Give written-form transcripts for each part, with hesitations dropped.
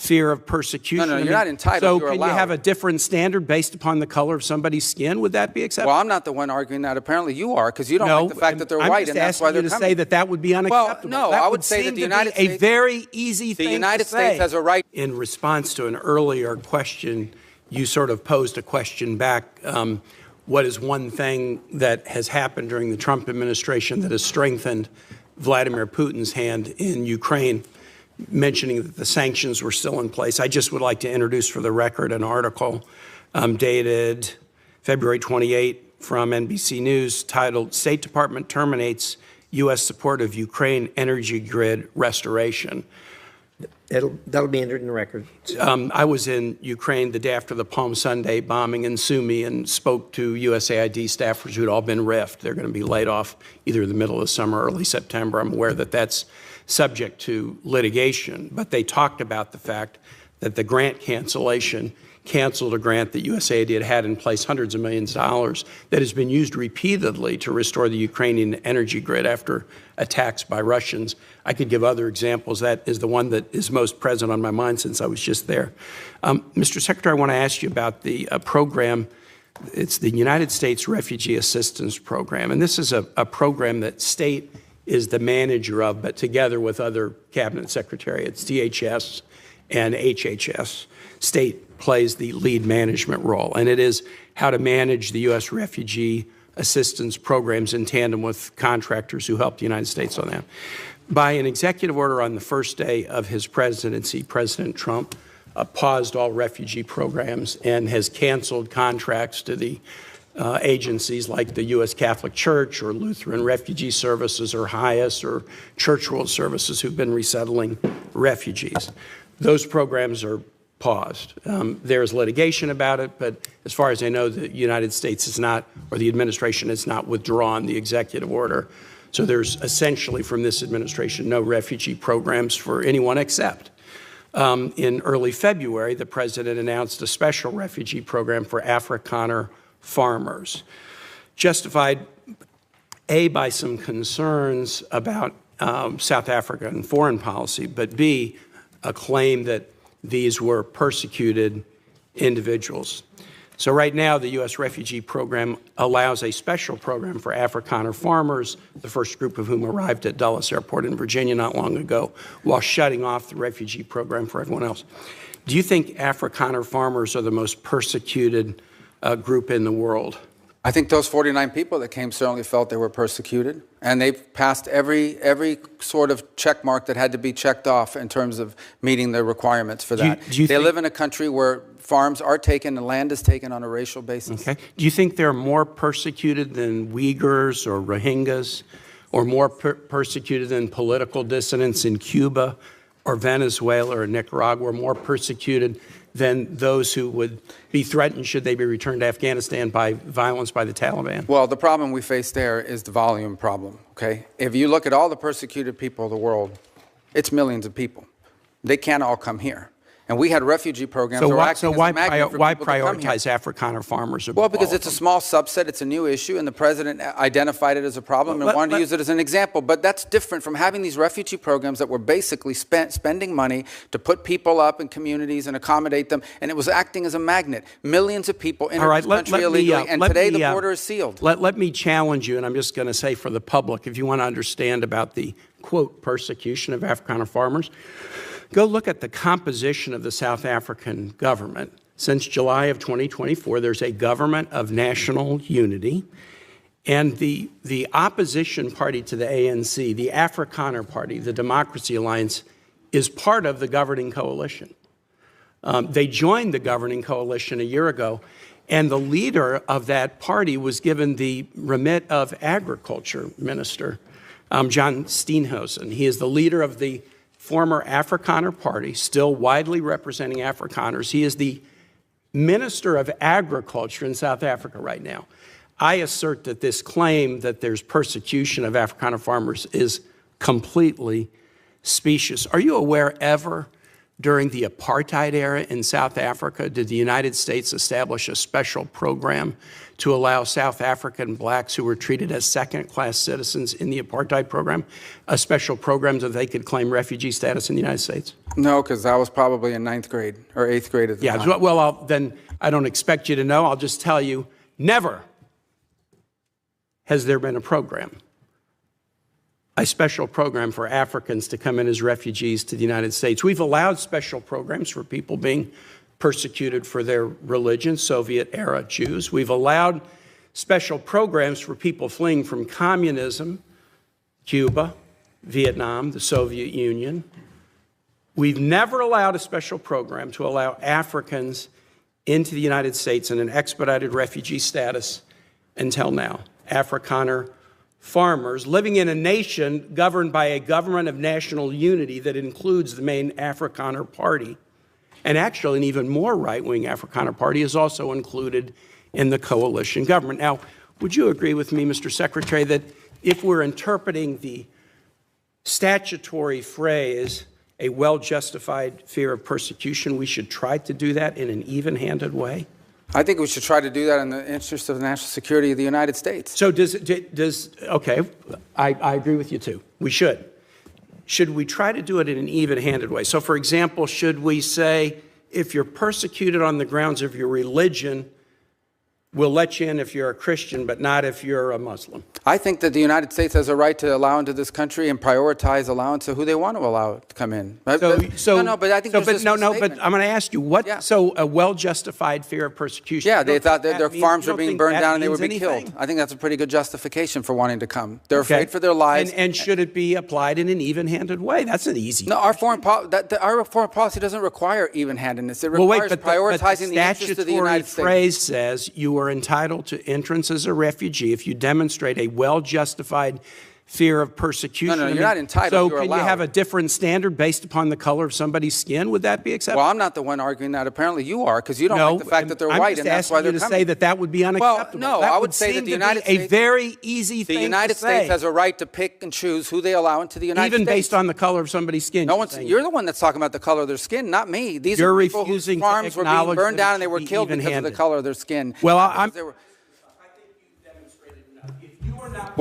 fear of persecution. No, you're not entitled. So you're can allowed. you have a different standard based upon the color of somebody's skin? Would that be acceptable? Well, I'm not the one arguing that. Apparently you are, because you don't like the fact that they're white, and that's why they're coming. I'm just asking you to say that would be unacceptable. Well, no, that I would say that the United States, a very easy thing to say. The United States has a right. In response to an earlier question, you sort of posed a question back. What is one thing that has happened during the Trump administration that has strengthened Vladimir Putin's hand in Ukraine? Mentioning that the sanctions were still in place. I just would like to introduce for the record an article dated February 28 from NBC News titled State Department Terminates U.S. Support of Ukraine Energy Grid Restoration. That'll be entered in the record. I was in Ukraine the day after the Palm Sunday bombing in Sumy and spoke to USAID staffers who'd all been riffed. They're going to be laid off either in the middle of the summer or early September. I'm aware that that's subject to litigation, but they talked about the fact that the grant cancellation canceled a grant that USAID had in place, hundreds of millions of dollars, that has been used repeatedly to restore the Ukrainian energy grid after attacks by Russians. I could give other examples. That is the one that is most present on my mind since I was just there. Mr. Secretary, I want to ask you about the program. It's the United States Refugee Assistance Program, and this is a program that state is the manager of, but together with other cabinet secretariats, DHS and HHS, state plays the lead management role. And it is how to manage the U.S. refugee assistance programs in tandem with contractors who help the United States on that. By an executive order on the first day of his presidency, President Trump paused all refugee programs and has canceled contracts to the agencies like the U.S. Catholic Church or Lutheran Refugee Services or HIAS or Church World Services who've been resettling refugees. Those programs are paused. There's litigation about it, but as far as I know, the United States is not, or the administration has not withdrawn the executive order. So there's essentially from this administration no refugee programs for anyone except. In early February, the president announced a special refugee program for Afrikaner farmers, justified, A, by some concerns about South Africa and foreign policy, but B, a claim that these were persecuted individuals. So right now, the U.S. refugee program allows a special program for Afrikaner farmers, the first group of whom arrived at Dulles Airport in Virginia not long ago, while shutting off the refugee program for everyone else. Do you think Afrikaner farmers are the most persecuted group in the world? I think those 49 people that came certainly felt they were persecuted, and they've passed every sort of check mark that had to be checked off in terms of meeting the requirements for that. They live in a country where farms are taken and land is taken on a racial basis. Okay. Do you think they're more persecuted than Uyghurs or Rohingyas, or more persecuted than political dissidents in Cuba or Venezuela or Nicaragua, or more persecuted than those who would be threatened should they be returned to Afghanistan by violence by the Taliban? Well, the problem we face there is the volume problem, okay? If you look at all the persecuted people of the world, it's millions of people. They can't all come here. And we had refugee programs. So why prioritize Afrikaner farmers? Well, because it's a small subset, it's a new issue, and the president identified it as a problem and wanted to use it as an example. But that's different from having these refugee programs that were basically spending money to put people up in communities and accommodate them, and it was acting as a magnet. Millions of people in this country illegally, and today the border is sealed. Let me challenge you, and I'm just going to say for the public, if you want to understand about the, quote, persecution of Afrikaner farmers, go look at the composition of the South African government. Since July of 2024, there's a government of national unity, and the opposition party to the ANC, the Afrikaner Party, the Democracy Alliance, is part of the governing coalition. They joined the governing coalition a year ago, and the leader of that party was given the remit of Agriculture Minister, John Steenhuisen. He is the leader of the former Afrikaner Party, still widely representing Afrikaners. He is the Minister of Agriculture in South Africa right now. I assert that this claim that there's persecution of Afrikaner farmers is completely specious. Are you aware ever during the apartheid era in South Africa, did the United States establish a special program to allow South African blacks who were treated as second-class citizens in the apartheid program, a special program so they could claim refugee status in the United States? No, because I was probably in 9th grade or 8th grade at the Yeah, time. well, then I don't expect you to know. I'll just tell you, never has there been a special program for Africans to come in as refugees to the United States. We've allowed special programs for people being persecuted for their religion, Soviet-era Jews. We've allowed special programs for people fleeing from communism, Cuba, Vietnam, the Soviet Union. We've never allowed a special program to allow Africans into the United States in an expedited refugee status until now. Afrikaner farmers living in a nation governed by a government of national unity that includes the main Afrikaner party. And actually, an even more right-wing Afrikaner party is also included in the coalition government. Now, would you agree with me, Mr. Secretary, that if we're interpreting the statutory phrase, a well-justified fear of persecution, we should try to do that in an even-handed way? I think we should try to do that in the interest of the national security of the United States. So okay, I agree with you too. We should. Should we try to do it in an even-handed way? So, for example, should we say, if you're persecuted on the grounds of your religion, we'll let you in if you're a Christian, but not if you're a Muslim? I think that the United States has a right to allow into this country and prioritize allowance of who they want to allow to come in. But I think there's but I'm going to ask you, what? Yeah. So a well-justified fear of persecution? Yeah, they thought that their mean, farms you were don't being think burned that down and they would means be anything? killed. I think that's a pretty good justification for wanting to come. They're Okay. afraid for their lives. And should it be applied in an even-handed way? That's an easy. No, our foreign policy doesn't require even-handedness. It requires prioritizing the interests of the United States. The statutory States. phrase says you are entitled to entrance as a refugee if you demonstrate a well-justified fear of persecution. No, you're not entitled. So You're can allowed. you have a different standard based upon the color of somebody's skin? Would that be acceptable? Well, I'm not the one arguing that. Apparently you are, because you don't like the fact that they're I'm white, just and that's why they're asking you to coming. say that that would be unacceptable. no, That I would say that seem the to be United a States- very easy thing The United to say. States has a right to pick and choose who they allow into the United Even States. based on the color of somebody's skin. You're the one that's talking about the color of their skin, not me. These You're are people whose refusing to farms were being acknowledge burned that it down and they should were be killed because of the even-handed. color of their skin. Well,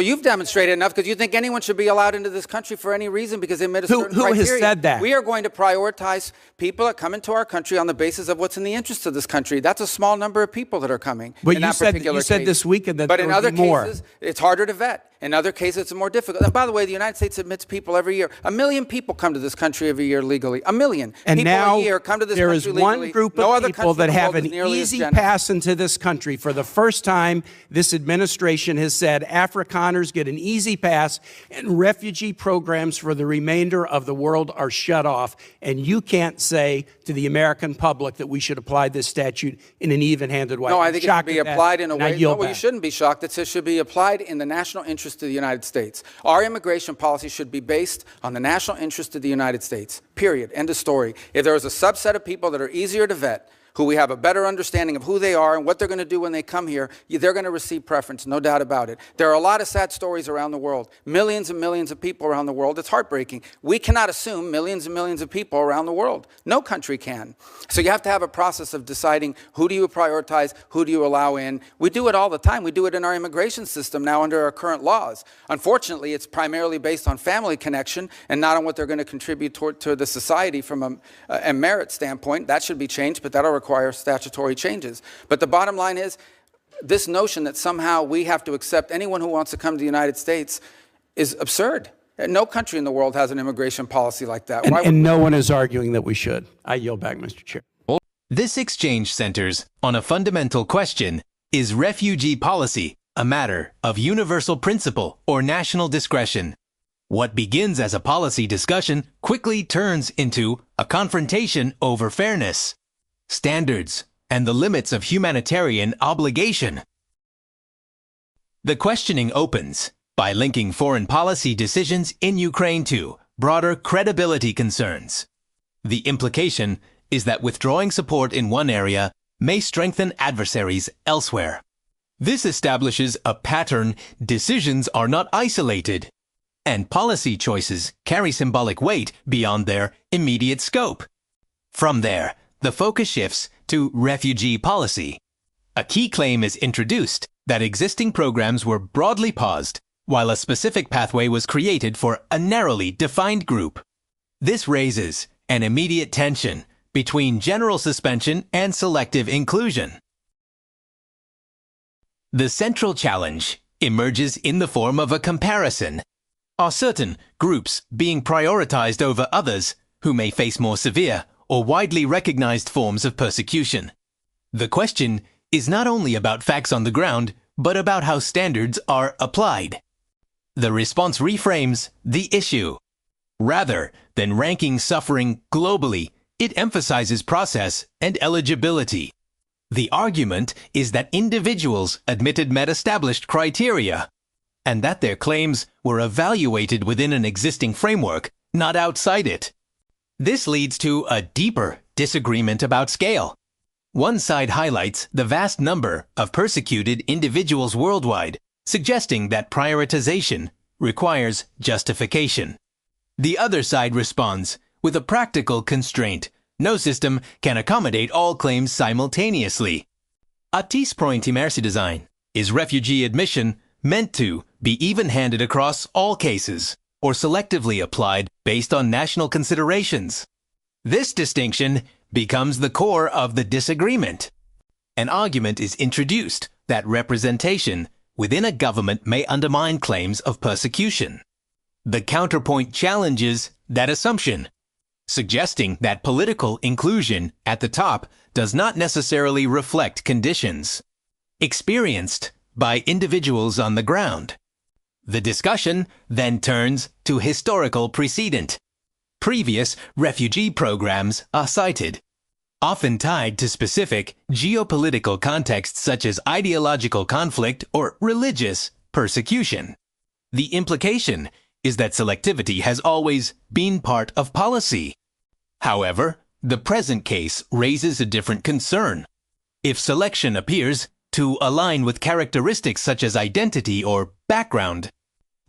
You've demonstrated enough because you think anyone should be allowed into this country for any reason because they met a certain Who criteria. has said that? We are going to prioritize people that come into our country on the basis of what's in the interest of this country. That's a small number of people that are coming. But in you that said particular this case. weekend that but there in would other be more. cases, it's harder to vet. In other cases, it's more difficult. And by the way, the United States admits people every year. 1 million people come to this country every year legally. 1 million And people now a year come to this there country is legally. one group No of other people country in that the have world an is nearly as easy generous. pass into this country. For the first time, this administration has said Afrikaners get an easy pass and refugee programs for the remainder of the world are shut off. And you can't say to the American public that we should apply this statute in an even-handed way. No, I I'm think it shocked should be at that, applied in a and I way. yield No, you back. shouldn't be shocked. It should be applied in the national interest of the United States. Our immigration policy should be based on the national interest of the United States. Period. End of story. If there is a subset of people that are easier to vet, who we have a better understanding of who they are and what they're going to do when they come here, they're going to receive preference, no doubt about it. There are a lot of sad stories around the world. Millions and millions of people around the world. It's heartbreaking. We cannot assume millions and millions of people around the world. No country can. So you have to have a process of deciding who do you prioritize, who do you allow in. We do it all the time. We do it in our immigration system now under our current laws. Unfortunately, it's primarily based on family connection and not on what they're going to contribute to the society from a merit standpoint. That should be changed, but that'll require statutory changes. But the bottom line is, this notion that somehow we have to accept anyone who wants to come to the United States is absurd. No country in the world has an immigration policy like that. And no one is arguing that we should. I yield back, Mr. Chair. This exchange centers on a fundamental question: is refugee policy a matter of universal principle or national discretion? What begins as a policy discussion quickly turns into a confrontation over fairness, standards, and the limits of humanitarian obligation. The questioning opens by linking foreign policy decisions in Ukraine to broader credibility concerns. The implication is that withdrawing support in one area may strengthen adversaries elsewhere. This establishes a pattern: decisions are not isolated, and policy choices carry symbolic weight beyond their immediate scope. From there, the focus shifts to refugee policy. A key claim is introduced that existing programs were broadly paused, while a specific pathway was created for a narrowly defined group. This raises an immediate tension between general suspension and selective inclusion. The central challenge emerges in the form of a comparison. Are certain groups being prioritized over others who may face more severe or widely recognized forms of persecution? The question is not only about facts on the ground, but about how standards are applied. The response reframes the issue. Rather than ranking suffering globally, it emphasizes process and eligibility. The argument is that individuals met established criteria, and that their claims were evaluated within an existing framework, not outside it. This leads to a deeper disagreement about scale. One side highlights the vast number of persecuted individuals worldwide, suggesting that prioritization requires justification. The other side responds with a practical constraint. No system can accommodate all claims simultaneously. At this point in mercy design, is refugee admission meant to be even-handed across all cases, or selectively applied based on national considerations? This distinction becomes the core of the disagreement. An argument is introduced that representation within a government may undermine claims of persecution. The counterpoint challenges that assumption, suggesting that political inclusion at the top does not necessarily reflect conditions experienced by individuals on the ground. The discussion then turns to historical precedent. Previous refugee programs are cited, often tied to specific geopolitical contexts such as ideological conflict or religious persecution. The implication is that selectivity has always been part of policy. However, the present case raises a different concern. If selection appears to align with characteristics such as identity or background,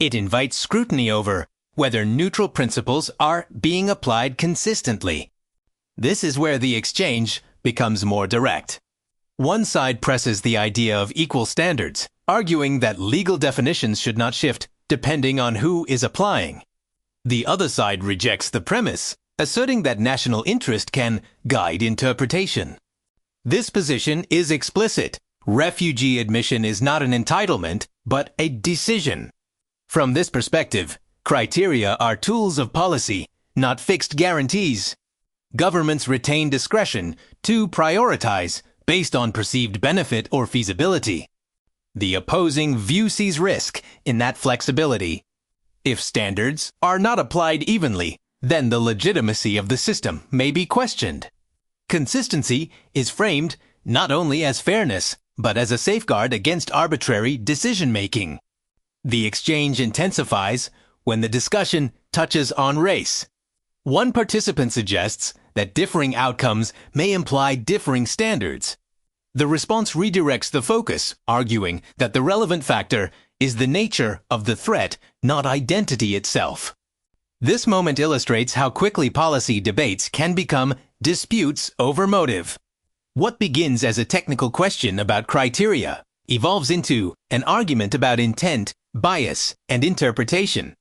it invites scrutiny over whether neutral principles are being applied consistently. This is where the exchange becomes more direct. One side presses the idea of equal standards, arguing that legal definitions should not shift depending on who is applying. The other side rejects the premise, asserting that national interest can guide interpretation. This position is explicit. Refugee admission is not an entitlement, but a decision. From this perspective, criteria are tools of policy, not fixed guarantees. Governments retain discretion to prioritize based on perceived benefit or feasibility. The opposing view sees risk in that flexibility. If standards are not applied evenly, then the legitimacy of the system may be questioned. Consistency is framed not only as fairness, but as a safeguard against arbitrary decision-making. The exchange intensifies when the discussion touches on race. One participant suggests that differing outcomes may imply differing standards. The response redirects the focus, arguing that the relevant factor is the nature of the threat, not identity itself. This moment illustrates how quickly policy debates can become disputes over motive. What begins as a technical question about criteria evolves into an argument about intent, bias, and interpretation.